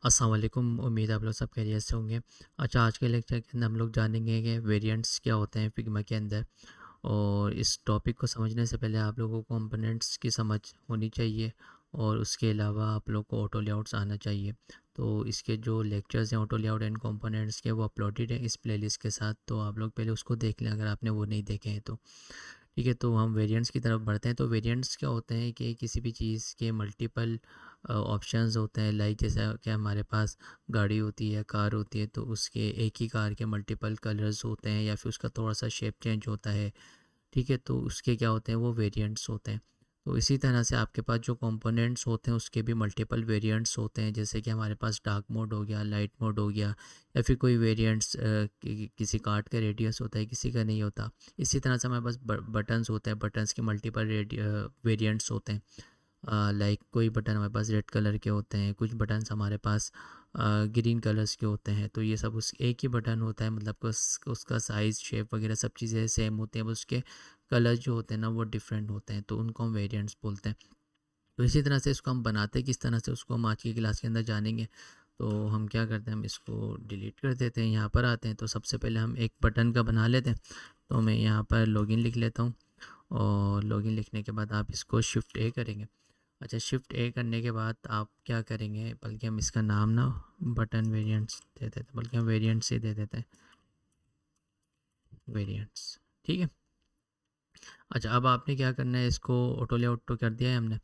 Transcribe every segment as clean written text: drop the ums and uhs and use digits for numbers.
अस्सलाम वालेकुम। उम्मीद है आप लोग सब खैरियत से होंगे। अच्छा, आज के लेक्चर के अंदर हम लोग जानेंगे कि वेरिएंट्स क्या होते हैं फिग्मा के अंदर। और इस टॉपिक को समझने से पहले आप लोगों को कंपोनेंट्स की समझ होनी चाहिए और उसके अलावा आप लोग को ऑटो लेआउट्स आना चाहिए। तो इसके जो लेक्चर्स हैं ऑटो लेआउट एंड कंपोनेंट्स के, वो अपलोडेड हैं इस प्लेलिस्ट के साथ, तो आप लोग पहले उसको देख लें अगर आपने वो नहीं देखे हैं तो। ठीक है, तो हम वेरिएंट्स की तरफ बढ़ते हैं। तो वेरिएंट्स क्या होते हैं कि किसी भी चीज़ के मल्टीपल ऑप्शंस होते हैं। लाइक जैसा कि हमारे पास गाड़ी होती है, कार होती है, तो उसके एक ही कार के मल्टीपल कलर्स होते हैं या फिर उसका थोड़ा सा शेप चेंज होता है। ठीक है, तो उसके क्या होते हैं, वो वेरिएंट्स होते हैं। तो इसी तरह से आपके पास जो कंपोनेंट्स होते हैं उसके भी मल्टीपल वेरिएंट्स होते हैं। जैसे कि हमारे पास डार्क मोड हो गया, लाइट मोड हो गया, या फिर कोई वेरिएंट्स किसी कार्ड का रेडियस होता है, किसी का नहीं होता। इसी तरह से हमारे पास बटन्स होते हैं, बटन्स के मल्टीपल वेरिएंट्स होते हैं। लाइक कोई बटन हमारे पास रेड कलर के होते हैं, कुछ बटन्स हमारे पास ग्रीन कलर्स के होते हैं। तो ये सब उस एक ही बटन होता है, मतलब कि उसका साइज़, शेप वगैरह सब चीज़ें सेम होती हैं, बस उसके कलर्स जो होते हैं ना वो डिफरेंट होते हैं, तो उनको हम वेरिएंट्स बोलते हैं। तो इसी तरह से इसको हम बनाते किस तरह से, उसको हम आज की क्लास के अंदर जानेंगे। तो हम क्या करते हैं, हम इसको डिलीट कर देते हैं, यहाँ पर आते हैं। तो सबसे पहले हम एक बटन का बना लेते हैं। तो मैं यहाँ पर लॉगिन लिख लेता हूँ, और लॉगिन लिखने के बाद आप इसको शिफ्ट ए करेंगे। अच्छा, शिफ्ट ए करने के बाद आप क्या करेंगे, बल्कि हम इसका नाम ना बटन वेरिएंट्स दे देते हैं, बल्कि हम वेरिएंट्स ही दे देते हैं, वेरिएंट्स। ठीक है। अच्छा, अब आपने क्या करना है, इसको ऑटो लेआउट तो कर दिया है हमने।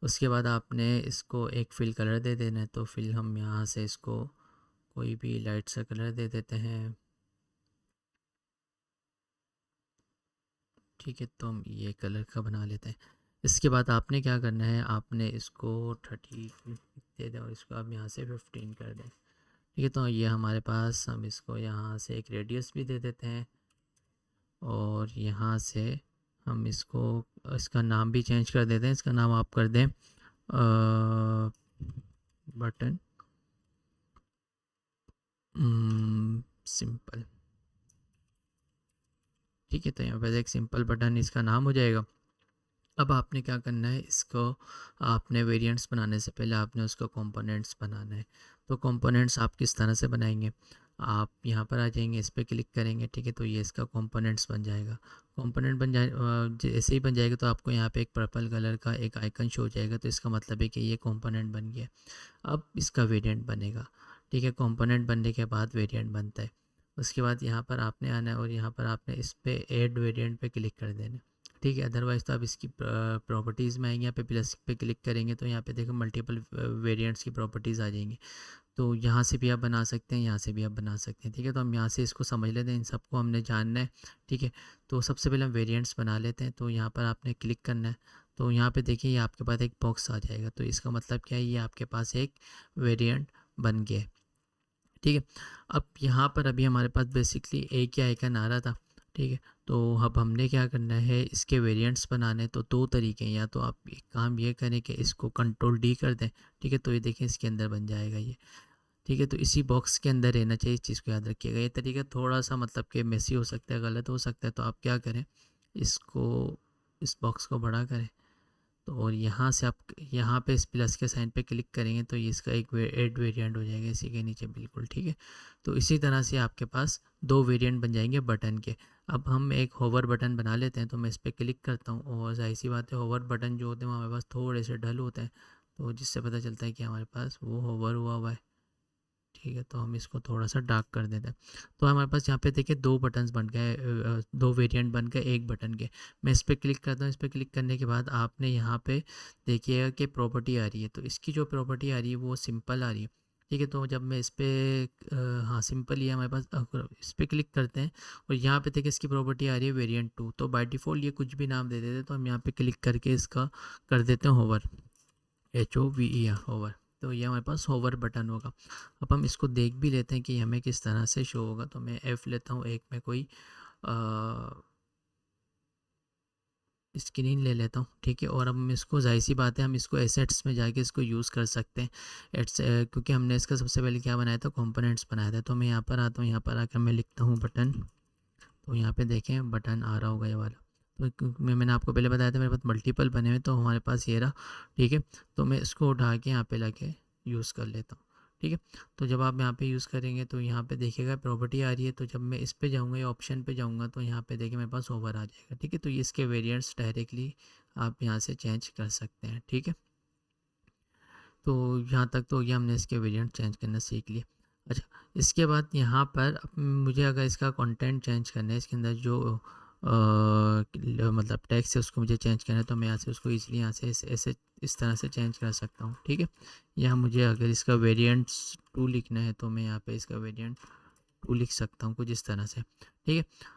उसके बाद आपने इसको एक फिल कलर दे देना है। तो फिल हम यहाँ से इसको कोई भी लाइट सा कलर दे देते हैं। ठीक है, तो हम ये कलर का बना लेते हैं। इसके बाद आपने क्या करना है, आपने इसको 30 दे दें और इसको आप यहाँ से 15 कर दें। ठीक है, तो ये हमारे पास, हम इसको यहाँ से एक रेडियस भी दे देते हैं, और यहाँ से हम इसको, इसका नाम भी चेंज कर देते हैं। इसका नाम आप कर दें बटन सिंपल। ठीक है, तो यहाँ पर एक सिंपल बटन इसका नाम हो जाएगा। अब आपने क्या करना है, इसको आपने वेरिएंट्स बनाने से पहले आपने उसका कंपोनेंट्स बनाना है। तो कंपोनेंट्स आप किस तरह से बनाएंगे, आप यहाँ पर आ जाएंगे, इस पर क्लिक करेंगे। ठीक है, तो ये इसका कंपोनेंट्स बन जाएगा। कंपोनेंट बन जाए, जैसे ही बन जाएगा तो आपको यहाँ पे एक पर्पल कलर का एक आइकन शो हो जाएगा। तो इसका मतलब है कि ये कंपोनेंट बन गया। अब इसका वेरिएंट बनेगा। ठीक है, कंपोनेंट बनने के बाद वेरिएंट बनता है। उसके बाद यहाँ पर आपने आना है और यहाँ पर आपने इस पर ऐड वेरिएंट पे क्लिक कर देना है। ठीक है, अदरवाइज़ तो आप इसकी प्रॉपर्टीज़ में आएंगे, यहाँ पे प्लस पे क्लिक करेंगे तो यहाँ पे देखो मल्टीपल वेरिएंट्स की प्रॉपर्टीज़ आ जाएंगी। तो यहाँ से भी आप बना सकते हैं, यहाँ से भी आप बना सकते हैं। ठीक है, तो हम यहाँ से इसको समझ लेते हैं, इन सबको हमने जानना है। ठीक है, तो सबसे पहले हम वेरिएंट्स बना लेते हैं। तो यहाँ पर आपने क्लिक करना है। तो यहाँ पे देखिए, ये आपके पास एक बॉक्स आ जाएगा। तो इसका मतलब क्या है, ये आपके पास एक वेरिएंट बन गया है। ठीक है, अब यहाँ पर अभी हमारे पास बेसिकली एक ही आइकन आ रहा था। ठीक है, तो अब हमने क्या करना है, इसके वेरिएंट्स बनाने। तो दो तरीके हैं, या तो आप एक काम ये करें कि इसको कंट्रोल डी कर दें। ठीक है, तो ये देखें इसके अंदर बन जाएगा ये। ठीक है, तो इसी बॉक्स के अंदर रहना चाहिए, इस चीज़ को याद रखिएगा। ये तरीका थोड़ा सा मतलब कि मेसी हो सकता है, गलत हो सकता है। तो आप क्या करें, इसको, इस बॉक्स को बड़ा करें। तो और यहाँ से आप यहाँ पे इस प्लस के साइन पे क्लिक करेंगे तो ये इसका एक ऐड वेरिएंट हो जाएगा इसी के नीचे, बिल्कुल। ठीक है, तो इसी तरह से आपके पास दो वेरिएंट बन जाएंगे बटन के। अब हम एक होवर बटन बना लेते हैं। तो मैं इस पर क्लिक करता हूँ, और जाहिर सी बात है, होवर बटन जो होते हैं वो हमारे पास थोड़े से ढल होते हैं, तो जिससे पता चलता है कि हमारे पास वो होवर हुआ हुआ है। ठीक है, तो हम इसको थोड़ा सा डार्क कर देते हैं। तो हमारे पास यहाँ पे देखिए दो बटन्स बन गए, दो वेरिएंट बन गए एक बटन के। मैं इस पर क्लिक करता हूँ। इस पर क्लिक करने के बाद आपने यहाँ पे देखिएगा कि प्रॉपर्टी आ रही है। तो इसकी जो प्रॉपर्टी आ रही है वो सिंपल आ रही है। ठीक है, तो जब मैं इस पर, हाँ सिंपल ही है हमारे पास, इस पर क्लिक करते हैं और यहाँ पे देखिए इसकी प्रॉपर्टी आ रही है वेरिएंट 2। तो बाय डिफ़ॉल्ट ये कुछ भी नाम दे देते, तो हम यहाँ पे क्लिक करके इसका कर देते हैं होवर, HOVER, होवर। तो ये हमारे पास होवर बटन होगा। अब हम इसको देख भी लेते हैं कि हमें किस तरह से शो होगा। तो मैं F लेता हूँ, एक में कोई स्क्रीन ले लेता हूँ। ठीक है, और अब हम इसको, जाहिर सी बात है, हम इसको एसेट्स में जाके इसको यूज़ कर सकते हैं। क्योंकि हमने इसका सबसे पहले क्या बनाया था, कंपोनेंट्स बनाया था। तो मैं यहाँ पर आता हूँ, यहाँ पर आकर मैं लिखता हूँ बटन। तो यहाँ पे देखें बटन आ रहा होगा ये वाला। तो मैंने आपको पहले बताया था मेरे पास मल्टीपल बने हुए, तो हमारे पास ये रहा। ठीक है, तो मैं इसको उठा के यहाँ पे लाके यूज़ कर लेता हूँ। ठीक है। तो जब आप यहाँ पे यूज़ करेंगे तो यहाँ पे देखिएगा प्रॉपर्टी आ रही है, तो जब मैं इस पे जाऊँगा या ऑप्शन पे जाऊँगा तो यहाँ पे देखिए मेरे पास ओवर आ जाएगा। ठीक है, तो ये इसके वेरिएंट्स डायरेक्टली आप यहाँ से चेंज कर सकते हैं। ठीक है, तो यहाँ तक तो ये हमने इसके वेरिएंट चेंज करना सीख लिया। अच्छा, इसके बाद यहाँ पर अब मुझे अगर इसका कंटेंट चेंज करना है, इसके अंदर जो मतलब टेक्स्ट है उसको मुझे चेंज करना है, तो मैं यहाँ से उसको ईज़िली यहाँ से ऐसे इस तरह से चेंज कर सकता हूँ। ठीक है, या मुझे अगर इसका वेरिएंट्स 2 लिखना है तो मैं यहाँ पे इसका वेरिएंट 2 लिख सकता हूँ कुछ इस तरह से। ठीक है।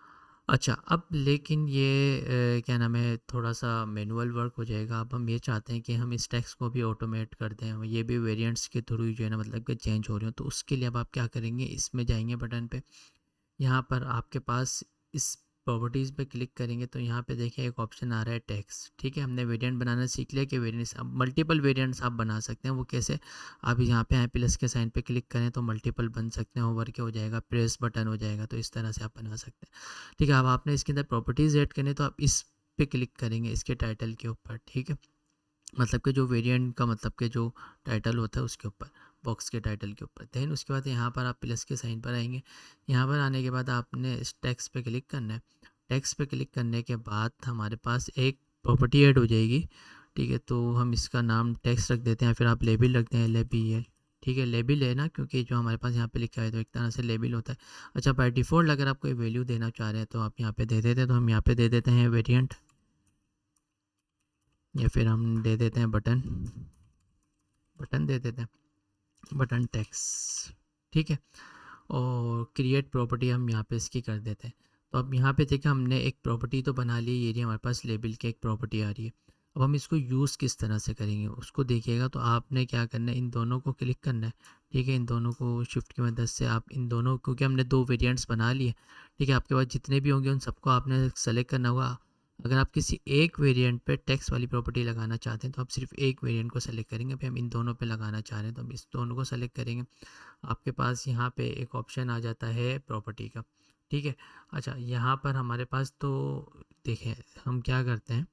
अच्छा, अब लेकिन ये क्या नाम है, थोड़ा-सा मैनुअल वर्क हो जाएगा। अब हम ये चाहते हैं कि हम इस टेक्स्ट को भी ऑटोमेट कर दें, ये भी वेरिएंट्स के थ्रू ही जो है ना मतलब कि चेंज हो रही हो। तो उसके लिए अब आप क्या करेंगे, इसमें जाएँगे बटन पे, यहाँ पर आपके पास इस प्रॉपर्टीज़ पे क्लिक करेंगे तो यहाँ पे देखिए एक ऑप्शन आ रहा है टेक्स्ट। ठीक है, हमने वेरिएंट बनाना सीख लिया कि वेरिएंट्स अब मल्टीपल वेरिएंट्स आप बना सकते हैं। वो कैसे, आप यहाँ पे आए प्लस के साइन पे क्लिक करें तो मल्टीपल बन सकते हैं, ओवर के हो जाएगा, प्रेस बटन हो जाएगा, तो इस तरह से आप बना सकते हैं। ठीक है, अब आपने इसके अंदर प्रॉपर्टीज़ ऐड करनी है तो आप इस पे क्लिक करेंगे इसके टाइटल के ऊपर। ठीक है, मतलब कि जो वेरिएंट का मतलब कि जो टाइटल होता है उसके ऊपर, बॉक्स के टाइटल के ऊपर। देन उसके बाद यहाँ पर आप प्लस के साइन पर आएंगे। यहाँ पर आने के बाद आपने इस टेक्स्ट पे क्लिक करना है। टेक्स्ट पे क्लिक करने के बाद हमारे पास एक प्रॉपर्टी ऐड हो जाएगी। ठीक है, तो हम इसका नाम टेक्स्ट रख देते हैं, फिर आप लेबल रखते हैं LABEL। ठीक है, लेबल है ना, क्योंकि जो हमारे पास यहाँ पे लिखा है तो एक तरह से लेबल होता है। अच्छा, बाय डिफ़ॉल्ट अगर आप कोई वैल्यू देना चाह रहे हैं तो आप यहाँ पे दे देते हैं, तो हम यहाँ पे दे देते हैं वेरिएंट, या फिर हम दे देते हैं बटन, बटन दे देते हैं बटन टेक्स्ट। ठीक है, और क्रिएट प्रॉपर्टी हम यहाँ पे इसकी कर देते हैं। तो अब यहाँ पे देखिए हमने एक प्रॉपर्टी तो बना ली, ये रही हमारे पास लेबल की एक प्रॉपर्टी आ रही है। अब हम इसको यूज़ किस तरह से करेंगे उसको देखिएगा। तो आपने क्या करना है, इन दोनों को क्लिक करना है। ठीक है, इन दोनों को शिफ्ट की मदद से आप इन दोनों, क्योंकि हमने 2 वेरिएंट्स बना लिए। ठीक है, आपके पास जितने भी होंगे उन सबको आपने सेलेक्ट करना होगा। अगर आप किसी एक वेरिएंट पे टेक्स्ट वाली प्रॉपर्टी लगाना चाहते हैं तो आप सिर्फ एक वेरिएंट को सेलेक्ट करेंगे। अभी हम इन दोनों पे लगाना चाह रहे हैं तो हम इस दोनों को सेलेक्ट करेंगे। आपके पास यहाँ पे एक ऑप्शन आ जाता है प्रॉपर्टी का। ठीक है, अच्छा यहाँ पर हमारे पास तो देखें हम क्या करते हैं,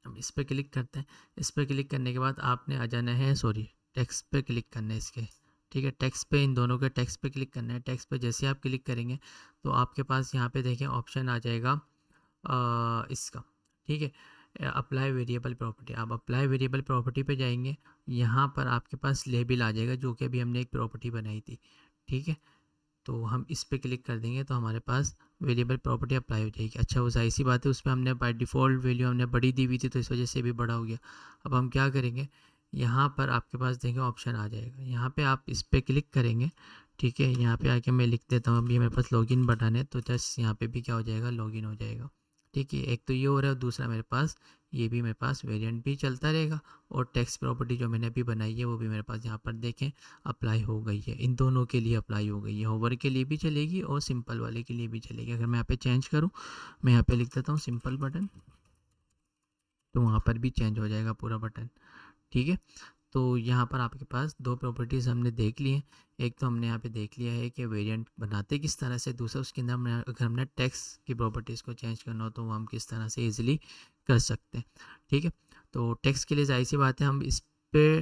हम इस पे क्लिक करते हैं। इस पे क्लिक करने के बाद आपने आ जाना है, सॉरी, टेक्स्ट पे क्लिक करना है इसके। ठीक है, टेक्स्ट पे, इन दोनों के टेक्स्ट पे क्लिक करना है। टेक्स्ट पे जैसे आप क्लिक करेंगे तो आपके पास यहाँ पे देखें ऑप्शन आ जाएगा इसका। ठीक है, अप्लाई वेरिएबल प्रॉपर्टी, आप अप्लाई वेरिएबल प्रॉपर्टी पे जाएंगे। यहाँ पर आपके पास लेबल आ जाएगा जो कि अभी हमने एक प्रॉपर्टी बनाई थी। ठीक है, तो हम इस पे क्लिक कर देंगे तो हमारे पास वेरिएबल प्रॉपर्टी अप्लाई हो जाएगी। अच्छा, वो ज़ाहिर सी बात है, उसमें हमने बाय डिफ़ॉल्ट वैल्यू हमने बड़ी दी हुई थी तो इस वजह से भी बड़ा हो गया। अब हम क्या करेंगे, यहाँ पर आपके पास देखें ऑप्शन आ जाएगा, यहाँ पे आप इस पे क्लिक करेंगे। ठीक है, यहाँ पे आके मैं लिख देता हूँ, अभी मेरे पास लॉगिन बटन है तो जस्ट यहाँ पे भी क्या हो जाएगा, लॉगिन हो जाएगा। ठीक है, एक तो ये हो रहा है, और दूसरा मेरे पास ये भी, मेरे पास वेरिएंट भी चलता रहेगा, और टेक्स्ट प्रॉपर्टी जो मैंने अभी बनाई है वो भी मेरे पास यहाँ पर देखें अप्लाई हो गई है। इन दोनों के लिए अप्लाई हो गई है, होवर के लिए भी चलेगी और सिंपल वाले के लिए भी चलेगी। अगर मैं यहाँ पे चेंज करूँ, मैं यहाँ पे लिख देता हूँ सिंपल बटन, तो वहाँ पर भी चेंज हो जाएगा पूरा बटन। ठीक है, तो यहाँ पर आपके पास 2 प्रॉपर्टीज़ हमने देख ली हैं। एक तो हमने यहाँ पे देख लिया है कि वेरिएंट बनाते किस तरह से, दूसरा उसके अंदर हमने अगर हमने टेक्स्ट की प्रॉपर्टीज़ को चेंज करना हो तो वो हम किस तरह से ईज़िली कर सकते हैं। ठीक है, तो टेक्स्ट के लिए ज़ाहिर सी बात है हम इस पे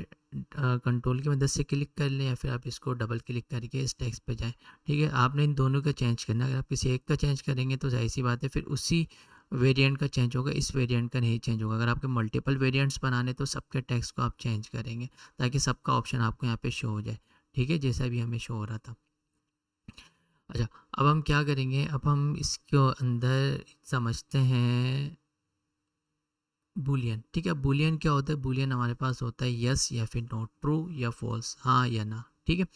कंट्रोल की मदद से क्लिक कर लें, या फिर आप इसको डबल क्लिक करके इस टेक्स्ट पे जाएँ। ठीक है, आपने इन दोनों का चेंज करना है। अगर आप किसी एक का चेंज करेंगे तो ज़ाहिर सी बात है फिर उसी वेरिएंट का चेंज होगा, इस वेरिएंट का नहीं चेंज होगा। अगर आपके मल्टीपल वेरिएंट्स बनाने तो सबके टेक्स्ट को आप चेंज करेंगे ताकि सबका ऑप्शन आपको यहाँ पे शो हो जाए। ठीक है, जैसा भी हमें शो हो रहा था। अच्छा, अब हम क्या करेंगे, अब हम इसके अंदर समझते हैं बूलियन। ठीक है, बूलियन क्या होता है, बूलियन हमारे पास होता है यस या फिर नो, ट्रू या फॉल्स, हाँ या ना। ठीक है,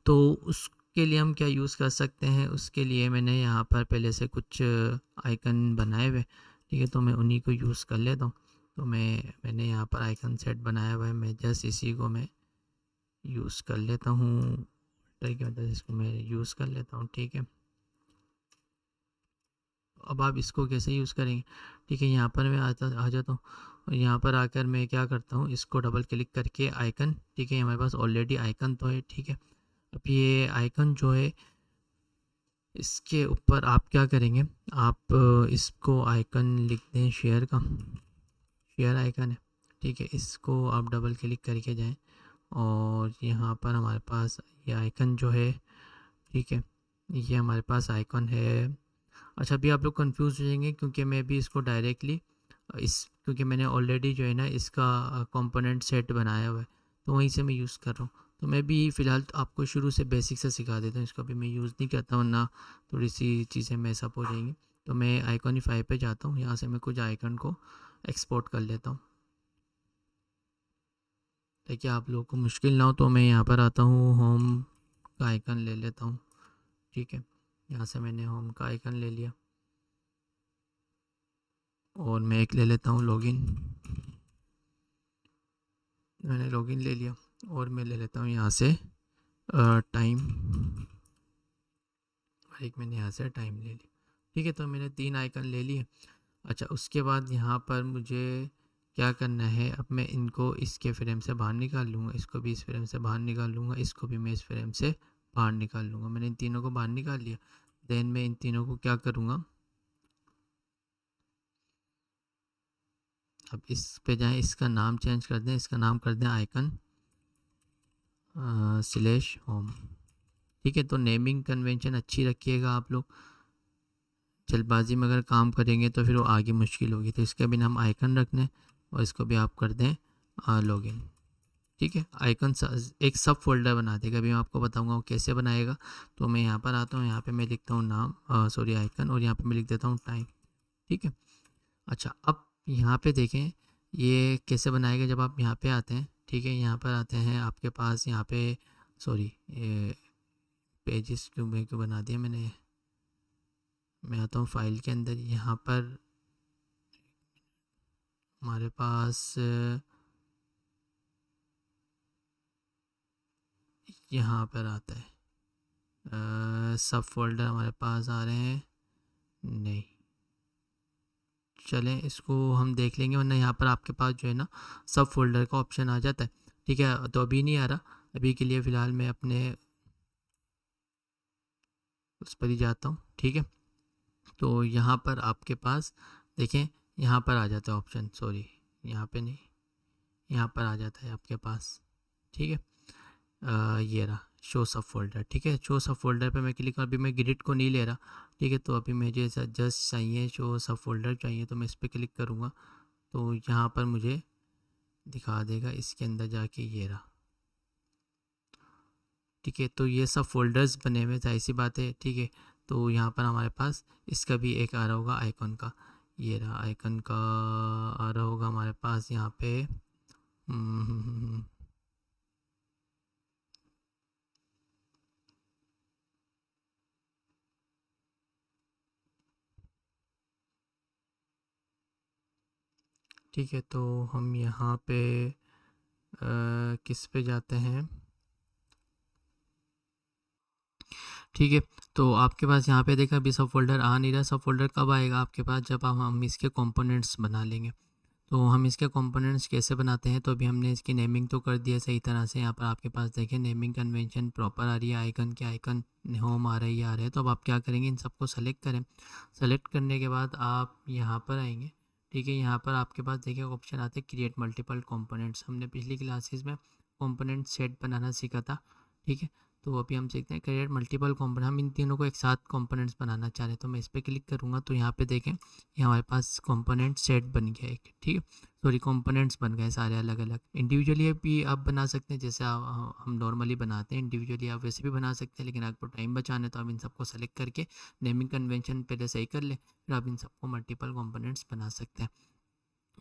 तो उसके लिए हम क्या यूज़ कर सकते हैं, उसके लिए मैंने यहाँ पर पहले से कुछ आइकन बनाए हुए। ठीक है, तो मैं उन्हीं को यूज़ कर लेता हूँ। तो मैंने यहाँ पर आइकन सेट बनाया हुआ है, मैं जस्ट इसी को मैं यूज़ कर लेता हूँ, ठीक है, मतलब इसको मैं यूज़ कर लेता हूँ। ठीक है, अब आप इसको कैसे यूज़ करेंगे। ठीक है, यहाँ पर मैं आ जाता हूँ, और यहाँ पर आकर मैं क्या करता हूँ, इसको डबल क्लिक करके आइकन, ठीक है, हमारे पास ऑलरेडी आइकन तो है। ठीक है, अब ये आइकन जो है इसके ऊपर आप क्या करेंगे, आप इसको आइकन लिख दें शेयर का, शेयर आइकन है। ठीक है, इसको आप डबल क्लिक करके जाएं और यहाँ पर हमारे पास ये आइकन जो है, ठीक है, ये हमारे पास आइकन है। अच्छा, अभी आप लोग कंफ्यूज हो जाएंगे क्योंकि मैं भी इसको डायरेक्टली क्योंकि मैंने ऑलरेडी जो है ना इसका कंपोनेंट सेट बनाया हुआ है, तो वहीं से मैं यूज़ कर रहा हूँ। तो मैं भी फ़िलहाल तो आपको शुरू से बेसिक से सिखा देता हूँ, इसको अभी मैं यूज़ नहीं करता, वरना थोड़ी सी चीज़ें मैसअप हो जाएंगी। तो मैं आइकॉनिफाई पे जाता हूँ, यहाँ से मैं कुछ आइकन को एक्सपोर्ट कर लेता हूँ ताकि आप लोगों को मुश्किल ना हो। तो मैं यहाँ पर आता हूँ, होम का आइकन ले लेता हूँ, ठीक है। यहाँ से मैंने होम का आइकन ले लिया और मैं एक ले लेता हूँ लॉगिन। मैंने लॉगिन ले लिया और मैं ले लेता हूँ यहाँ से टाइम, और एक मैंने यहाँ से टाइम ले ली, ठीक है। तो मैंने 3 आइकन ले लिए। अच्छा, उसके बाद यहाँ पर मुझे क्या करना है, अब मैं इनको इसके फ्रेम से बाहर निकाल लूँगा, इसको भी इस फ्रेम से बाहर निकाल लूँगा, इसको भी मैं इस फ्रेम से बाहर निकाल लूँगा। मैंने इन तीनों को बाहर निकाल लिया। देन मैं इन तीनों को क्या करूँगा, अब इस पे जाएं, इसका नाम चेंज कर दें, इसका नाम कर दें आइकन स्लैश होम, ठीक है। तो नेमिंग कन्वेंशन अच्छी रखिएगा आप लोग, जल्दबाजी में अगर काम करेंगे तो फिर वो आगे मुश्किल होगी। तो इसका भी नाम आइकन रखना है और इसको भी आप कर दें लॉगिन, ठीक है। आइकन एक सब फोल्डर बना देगा, अभी मैं आपको बताऊंगा वो कैसे बनाएगा। तो मैं यहाँ पर आता हूँ, यहाँ पे मैं लिखता हूँ नाम, सॉरी आइकन, और यहाँ पे मैं लिख देता हूँ टाइम, ठीक है। अच्छा, अब यहाँ पे देखें ये कैसे बनाएगा। जब आप यहाँ पे आते हैं, ठीक है, यहाँ पर आते हैं, आपके पास यहाँ पे, सॉरी पेजेस क्यों बना दिया मैंने। मैं आता हूँ फाइल के अंदर, यहाँ पर हमारे पास यहाँ पर आता है सब फोल्डर हमारे पास आ रहे हैं, नहीं चलें इसको हम देख लेंगे, वरना यहाँ पर आपके पास जो है ना सब फोल्डर का ऑप्शन आ जाता है, ठीक है। तो अभी नहीं आ रहा, अभी के लिए फ़िलहाल मैं अपने उस पर ही जाता हूँ, ठीक है। तो यहाँ पर आपके पास देखें, यहाँ पर आ जाता है ऑप्शन, सॉरी यहाँ पे नहीं, यहाँ पर आ जाता है आपके पास, ठीक है। ये रहा शो सब फोल्डर, ठीक है। शो सब फोल्डर पे मैं क्लिक, अभी मैं ग्रिड को नहीं ले रहा, ठीक है। तो अभी मुझे जस्ट चाहिए शो सब फोल्डर चाहिए, तो मैं इस पर क्लिक करूँगा तो यहाँ पर मुझे दिखा देगा इसके अंदर जाके, ये रहा, ठीक है। तो ये सब फोल्डर्स बने हुए, जाहिर सी बात है, ठीक है। तो यहाँ पर हमारे पास इसका भी एक आ रहा होगा आइकन का, ये रहा आइकन का आ रहा होगा हमारे पास यहाँ पे। ठीक है, तो हम यहाँ पे किस पे जाते हैं, ठीक है। तो आपके पास यहाँ पे देखा अभी सब फोल्डर आ नहीं रहा, सब फोल्डर कब आएगा आपके पास, जब हम इसके कंपोनेंट्स बना लेंगे। तो हम इसके कंपोनेंट्स कैसे बनाते हैं, तो अभी हमने इसकी नेमिंग तो कर दिया सही तरह से। यहाँ पर आपके पास देखिए नेमिंग कन्वेंशन प्रॉपर आ रही है, आइकन के आइकन होम आ रहा है, ये आ रहा है। तो अब आप क्या करेंगे, इन सबको सेलेक्ट करें। सेलेक्ट करने के बाद आप यहाँ पर आएंगे, ठीक है। यहाँ पर आपके पास देखिए ऑप्शन आते हैं क्रिएट मल्टीपल कंपोनेंट्स, हमने पिछली क्लासेस में कंपोनेंट सेट बनाना सीखा था, ठीक है। तो अभी हम सीखते हैं क्रिएट मल्टीपल कंपोनेंट, हम इन तीनों को एक साथ कंपोनेंट्स बनाना चाह रहे हैं। तो मैं इस पर क्लिक करूँगा तो यहाँ पे देखें ये हमारे पास कंपोनेंट सेट बन गया एक, ठीक है। सॉरी कंपोनेंट्स बन गए सारे अलग अलग, इंडिविजुअली भी आप बना सकते हैं जैसे हम नॉर्मली बनाते हैं, इंडिविजुअली आप वैसे भी बना सकते हैं, लेकिन आपको टाइम बचाना है तो आप इन सबको सेलेक्ट करके नेमिंग कन्वेंशन पहले सही कर लें, फिर आप इन सबको मल्टीपल कंपोनेंट्स बना सकते हैं।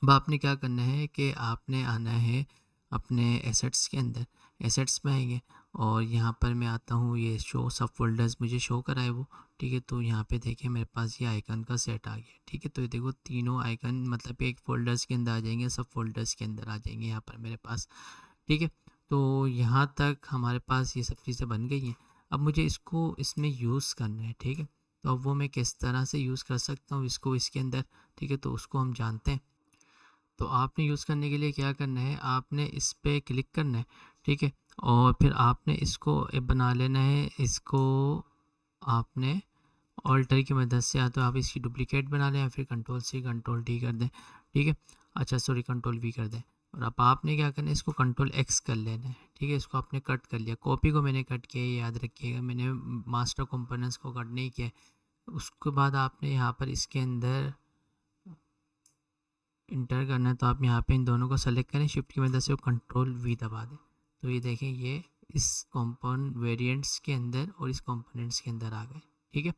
अब आपने क्या करना है कि आपने आना है अपने एसेट्स के अंदर, एसेट्स में आएंगे और यहाँ पर मैं आता हूँ, ये शो सब फोल्डर्स मुझे शो कराए वो, ठीक है। तो यहाँ पे देखिए मेरे पास ये आइकन का सेट आ गया, ठीक है। तो ये देखो तीनों आइकन मतलब एक फ़ोल्डर्स के अंदर आ जाएंगे, सब फोल्डर्स के अंदर आ जाएंगे यहाँ पर मेरे पास, ठीक है। तो यहाँ तक हमारे पास ये सब चीज़ें बन गई हैं। अब मुझे इसको इसमें यूज़ करना है, ठीक है। तो अब वो मैं किस तरह से यूज़ कर सकता हूँ इसको इसके अंदर, ठीक है। तो उसको हम जानते हैं। तो आपने यूज़ करने के लिए क्या करना है, आपने इस पे क्लिक करना है, ठीक है। और फिर आपने इसको बना लेना है, इसको आपने ऑल्टर की मदद से, या तो आप इसकी डुप्लीकेट बना लें या फिर कंट्रोल C कंट्रोल D कर दें, ठीक है। अच्छा सॉरी कंट्रोल V कर दें। और अब आपने क्या करना है, इसको कंट्रोल एक्स कर लेना है। ठीक है, इसको आपने कट कर लिया, कॉपी को मैंने कट किया, ये याद रखिएगा, मैंने मास्टर कंपोनेंट्स को कट नहीं किया। उसके बाद आपने यहाँ पर इसके अंदर इंटर करना है, तो आप यहाँ पे इन दोनों को सेलेक्ट करें, शिफ्ट की मदद से कंट्रोल वी दबा दें। तो ये देखें, ये इस कॉम्पोनेंट वेरिएंट्स के अंदर और इस कंपोनेंट्स के अंदर आ गए। ठीक है,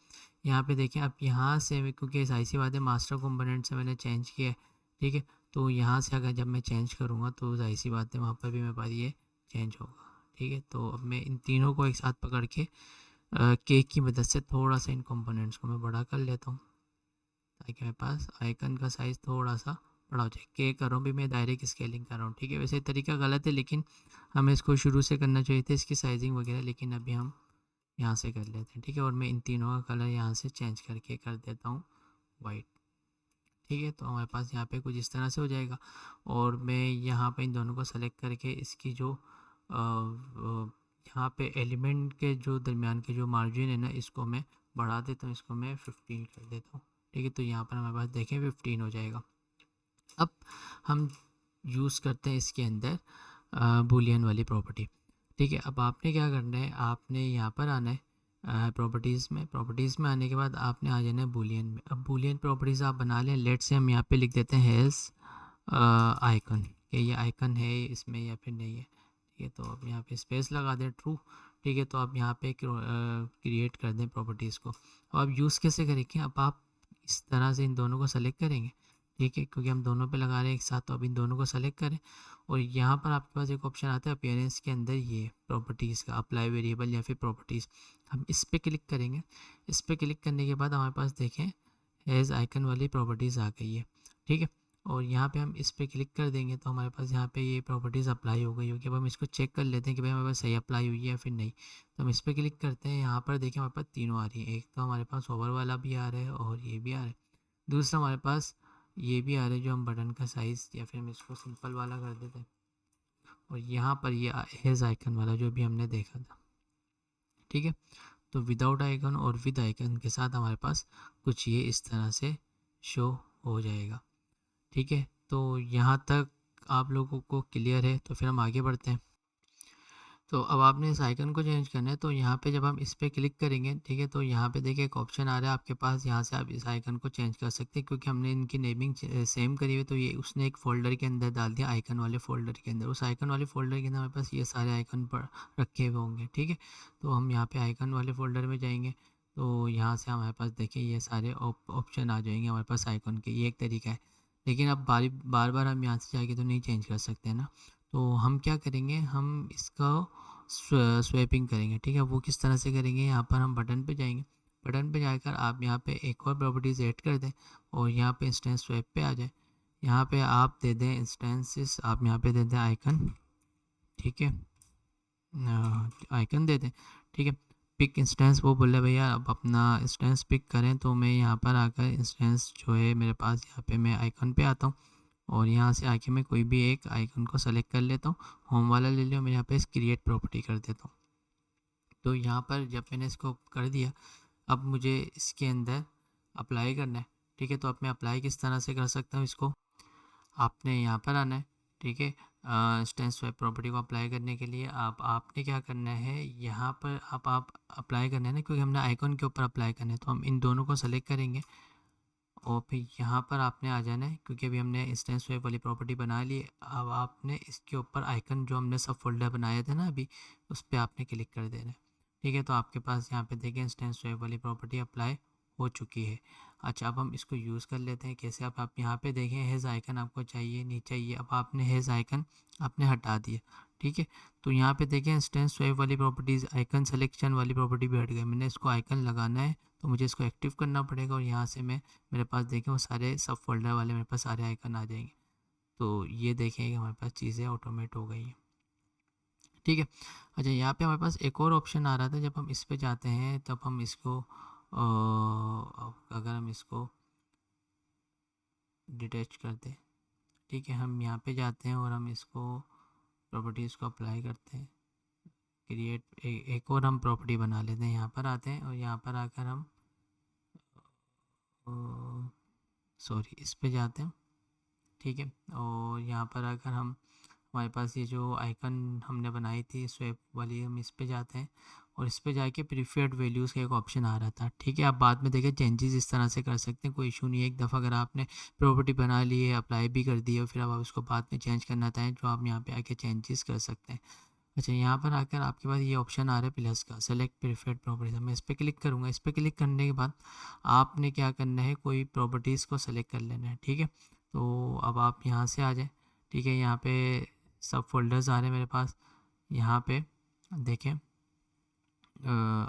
यहाँ पे देखें, अब यहाँ से क्योंकि ऐसी सी बात है, मास्टर कंपोनेंट से मैंने चेंज किया है। ठीक है, तो यहाँ से अगर जब मैं चेंज करूँगा तो जाहिर सी बात है वहाँ पर भी मेरे पास ये चेंज होगा। ठीक है, तो अब मैं इन तीनों को एक साथ पकड़ के केक की मदद से थोड़ा सा इन कंपोनेंट्स को मैं बड़ा कर लेता हूँ, ताकि मेरे पास आइकन का साइज़ थोड़ा सा बड़ा हो जाए। के कर रहा हूँ भी मैं, डायरेक्ट स्केलिंग कर रहा हूँ। ठीक है, वैसे तरीका गलत है, लेकिन हमें इसको शुरू से करना चाहिए था, इसकी साइजिंग वगैरह, लेकिन अभी हम यहाँ से कर लेते हैं। ठीक है, और मैं इन तीनों का कलर यहाँ से चेंज करके कर देता हूँ वाइट। ठीक है, तो हमारे पास यहाँ पे कुछ इस तरह से हो जाएगा। और मैं यहाँ पे इन दोनों को सेलेक्ट करके इसकी जो यहाँ पे एलिमेंट के जो दरमियान के जो मार्जिन है ना, इसको मैं बढ़ा देता हूँ, इसको मैं 15 कर देता हूँ। ठीक है, तो यहाँ पर हमारे पास देखें 15 हो जाएगा। अब हम यूज़ करते हैं इसके अंदर बूलियन वाली प्रॉपर्टी। ठीक है, अब आपने क्या करना है, आपने यहाँ पर आना है प्रॉपर्टीज़ में। प्रॉपर्टीज़ में आने के बाद आपने आ जाना है बूलियन में। अब बूलियन प्रॉपर्टीज़ आप बना लें। लेट से हम यहाँ पे लिख देते हैं हैज़ आइकन, कि ये आइकन है इसमें या फिर नहीं है। ठीक है, तो अब यहाँ पे स्पेस लगा दें, ट्रू। ठीक है, तो अब यहाँ पे क्रिएट कर दें प्रॉपर्टीज़ को। अब आप यूज़ कैसे करेंगे, अब आप इस तरह से इन दोनों को सेलेक्ट करेंगे। ठीक है, क्योंकि हम दोनों पे लगा रहे हैं एक साथ, तो अब इन दोनों को सेलेक्ट करें। और यहाँ पर आपके पास एक ऑप्शन आता है अपीयरेंस के अंदर, ये प्रॉपर्टीज़ का अप्लाई वेरिएबल या फिर प्रॉपर्टीज़, हम इस पर क्लिक करेंगे। इस पर क्लिक करने के बाद हमारे पास देखें एज आइकन वाली प्रॉपर्टीज़ आ गई है। ठीक है, और यहाँ पे हम इस पर क्लिक कर देंगे तो हमारे पास यहाँ पे ये प्रॉपर्टीज़ अप्लाई हो गई होगी। अब हम इसको चेक कर लेते हैं कि भाई हमारे पास सही अप्लाई हुई है या फिर नहीं। तो हम इस पर क्लिक करते हैं, यहाँ पर देखें हमारे पास तीनों आ रही है। एक तो हमारे पास ओवर वाला भी आ रहा है और ये भी आ रहा है। दूसरा हमारे पास ये भी आ रहा है, जो हम बटन का साइज़, या फिर हम इसको सिंपल वाला कर देते हैं। और यहाँ पर ये हैज़ आइकन वाला जो भी हमने देखा था। ठीक है, तो विदाउट आइकन और विद आइकन के साथ हमारे पास कुछ ये इस तरह से शो हो जाएगा। ठीक है, तो यहाँ तक आप लोगों को क्लियर है, तो फिर हम आगे बढ़ते हैं। तो अब आपने इस आइकन को चेंज करना है, तो यहाँ पे जब हम इस पर क्लिक करेंगे, ठीक है, तो यहाँ पे देखिए एक ऑप्शन आ रहा है आपके पास, यहाँ से आप इस आइकन को चेंज कर सकते हैं। क्योंकि हमने इनकी नेमिंग सेम करी हुई, तो ये उसने एक फ़ोल्डर के अंदर डाल दिया, आइकन वाले फ़ोल्डर के अंदर। उस आइकन वाले फ़ोल्डर के अंदर हमारे पास ये सारे आइकन पर रखे हुए होंगे। ठीक है, तो हम यहाँ पर आइकन वाले फ़ोल्डर में जाएंगे, तो यहाँ से हमारे पास देखिए ये सारे ऑप्शन आ जाएंगे हमारे पास आइकन के। ये एक तरीका है, लेकिन अब बार बार हम यहाँ से जाके तो नहीं चेंज कर सकते हैं ना। तो हम क्या करेंगे, हम इसका स्वैपिंग करेंगे। ठीक है, वो किस तरह से करेंगे, यहाँ पर हम बटन पे जाएंगे। बटन पे जाकर आप यहाँ पे एक और प्रॉपर्टीज़ ऐड कर दें और यहाँ पे इंस्टेंस स्वैप पे आ जाए। यहाँ पे आप दे दें इंस्टेंसेस, आप यहाँ पे दे दें आइकन। ठीक है, आइकन दे दें। ठीक है, पिक इंस्टेंस, वो बोले भैया अब अपना इंस्टेंस पिक करें, तो मैं यहाँ पर आकर इंस्टेंस जो है मेरे पास, यहाँ पे मैं आइकन पे आता हूँ और यहाँ से आके मैं कोई भी एक आइकन को सेलेक्ट कर लेता हूँ। होम वाला ले लिया, मैं यहाँ पे क्रिएट प्रॉपर्टी कर देता हूँ। तो यहाँ पर जब मैंने इसको कर दिया, अब मुझे इसके अंदर अप्लाई करना है। ठीक है, तो अब मैं अप्लाई किस तरह से कर सकता हूँ इसको, आपने यहाँ पर आना है। ठीक है, इंस्टेंस वेब प्रॉपर्टी को अप्लाई करने के लिए आपने क्या करना है, यहाँ पर आप अप्लाई करना है ना, क्योंकि हमने आइकन के ऊपर अप्लाई करना है, तो हम इन दोनों को सेलेक्ट करेंगे और फिर यहाँ पर आपने आ जाना है। क्योंकि अभी हमने इंस्टेंस वेब वाली प्रॉपर्टी बना ली, अब आपने इसके ऊपर आइकन जो हमने सब फोल्डर बनाया था ना अभी, उस पर आपने क्लिक कर देना है। ठीक है, तो आपके पास यहाँ पे देखिए इंस्टेंस वेब वाली प्रॉपर्टी अप्लाई हो चुकी है। अच्छा, अब हम इसको यूज़ कर लेते हैं कैसे। अब आप यहाँ पे देखें हेज़ आइकन आपको चाहिए नहीं चाहिए, अब आपने हेज़ आइकन आपने हटा दिया। ठीक है, तो यहाँ पे देखें इंस्टेंस वेब वाली प्रॉपर्टीज़ आइकन सिलेक्शन वाली प्रॉपर्टी भी हट गई। मैंने इसको आइकन लगाना है, तो मुझे इसको एक्टिव करना पड़ेगा और यहाँ से मैं, मेरे पास देखें वो सारे सब फोल्डर वाले मेरे पास सारे आइकन आ जाएंगे। तो ये देखें कि हमारे पास चीज़ें ऑटोमेट हो गई हैं। ठीक है, अच्छा, यहाँ पे हमारे पास एक और ऑप्शन आ रहा था, जब हम इस पे जाते हैं तब हम इसको अगर हम इसको डिटैच कर दें। ठीक है, हम यहाँ पे जाते हैं और हम इसको प्रॉपर्टीज़ को अप्लाई करते हैं, क्रिएट एक और हम प्रॉपर्टी बना लेते हैं। यहाँ पर आते हैं और यहाँ पर आकर हम सॉरी इस पे जाते हैं। ठीक है। और यहाँ पर अगर हम हमारे पास ये जो आइकन हमने बनाई थी स्वैप वाली, हम इस पे जाते हैं और इस पे जाके प्रीफर्ड वैल्यूज़ का एक ऑप्शन आ रहा था। ठीक है, आप बाद में देखिए चेंजेस इस तरह से कर सकते हैं, कोई इशू नहीं है। एक दफ़ा अगर आपने प्रॉपर्टी बना ली है, अप्लाई भी कर दी है, फिर अब आप उसको बाद में चेंज करना चाहें तो आप यहाँ पे आके चेंजेस कर सकते हैं। अच्छा, यहाँ पर आकर आपके पास ये ऑप्शन आ रहा है प्लस का, सेलेक्ट प्रीफर्ड प्रॉपर्टीज। मैं इस पर क्लिक करूँगा। इस पर क्लिक करने के बाद आपने क्या करना है, कोई प्रॉपर्टीज़ को सेलेक्ट कर लेना है। ठीक है, तो अब आप यहाँ से आ जाएँ। ठीक है, यहाँ पे सब फोल्डर्स आ रहे हैं मेरे पास। यहाँ पे देखें,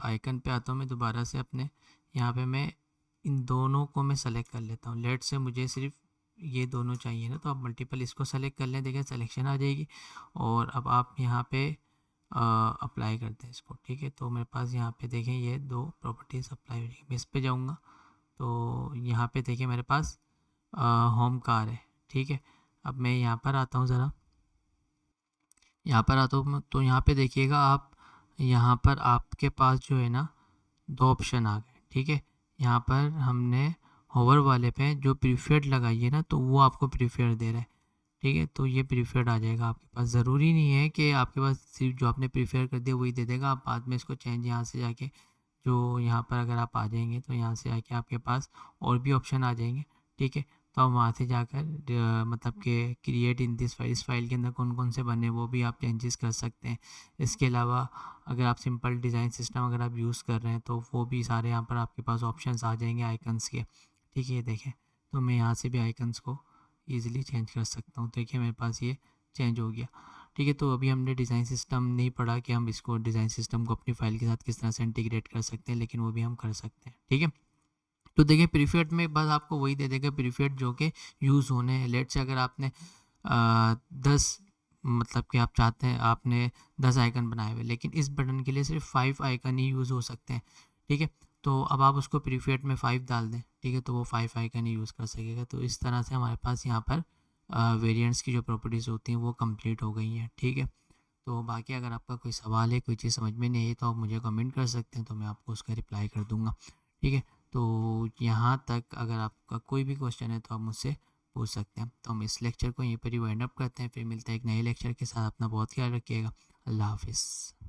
आइकन पे आता हूँ मैं दोबारा से अपने। यहाँ पे मैं इन दोनों को मैं सेलेक्ट कर लेता हूँ। लेट से मुझे सिर्फ ये दोनों चाहिए ना, तो आप मल्टीपल इसको सेलेक्ट कर लें। देखिए सिलेक्शन आ जाएगी और अब आप यहाँ पे अप्लाई करते हैं इसको। ठीक है, तो मेरे पास यहाँ पे देखें ये दो प्रॉपर्टीज़ अप्लाई हो जाएगी। मैं इस पे जाऊँगा तो यहाँ पे देखिए मेरे पास होम कार है। ठीक है, अब मैं यहाँ पर आता हूँ ज़रा, यहाँ पर आता हूँ तो यहाँ पे देखिएगा आप, यहाँ पर आपके पास जो है ना दो ऑप्शन आ गए। ठीक है, यहाँ पर हमने होवर वाले पे जो प्रीफर्ड लगाई है ना, तो वो आपको प्रीफर्ड दे रहा है। ठीक है, तो ये प्रीफर्ड आ जाएगा आपके पास। ज़रूरी नहीं है कि आपके पास सिर्फ जो आपने प्रीफर कर दिया वही दे देगा। आप बाद में इसको चेंज यहाँ से जाके, जो यहाँ पर अगर आप आ जाएंगे तो यहाँ से आके आपके पास और भी ऑप्शन आ जाएंगे। ठीक है, तो आप वहाँ से जाकर मतलब कि क्रिएट इन दिस फाइल, इस फाइल के अंदर कौन कौन से बने वो भी आप चेंजेस कर सकते हैं। इसके अलावा अगर आप सिंपल डिज़ाइन सिस्टम अगर आप यूज़ कर रहे हैं तो वो भी सारे यहाँ पर आपके पास ऑप्शंस आ जाएंगे आइकन्स के। ठीक है, ये देखें, तो मैं यहाँ से भी आइकन्स को ईज़िली चेंज कर सकता हूँ। देखिए मेरे पास ये चेंज हो गया। ठीक है, तो अभी हमने डिज़ाइन सिस्टम नहीं पढ़ा कि हम इसको डिज़ाइन सिस्टम को अपनी फ़ाइल के साथ किस तरह से इंटीग्रेट कर सकते हैं, लेकिन वो भी हम कर सकते हैं। ठीक है, तो देखिए प्रीफेट में बस आपको वही दे देगा प्रीफेट जो कि यूज़ होने हैं। लेट से अगर आपने 10 मतलब कि आप चाहते हैं, आपने 10 आइकन बनाए हुए, लेकिन इस बटन के लिए सिर्फ 5 आइकन ही यूज़ हो सकते हैं। ठीक है, तो अब आप उसको प्रीफेट में 5 डाल दें। ठीक है, तो वो 5 आइकन ही यूज़ कर सकेगा। तो इस तरह से हमारे पास यहाँ पर वेरिएंट्स की जो प्रॉपर्टीज़ होती हैं वो कंप्लीट हो गई हैं। ठीक है, तो बाकी अगर आपका कोई सवाल है, कोई चीज़ समझ में नहीं आई तो आप मुझे कमेंट कर सकते हैं, तो मैं आपको उसका रिप्लाई कर दूँगा। ठीक है, तो यहाँ तक अगर आपका कोई भी क्वेश्चन है तो आप मुझसे पूछ सकते हैं। तो हम इस लेक्चर को यहीं पर ही वाइंड अप करते हैं, फिर मिलते हैं एक नए लेक्चर के साथ। अपना बहुत ख्याल रखिएगा। अल्लाह हाफ़िज़।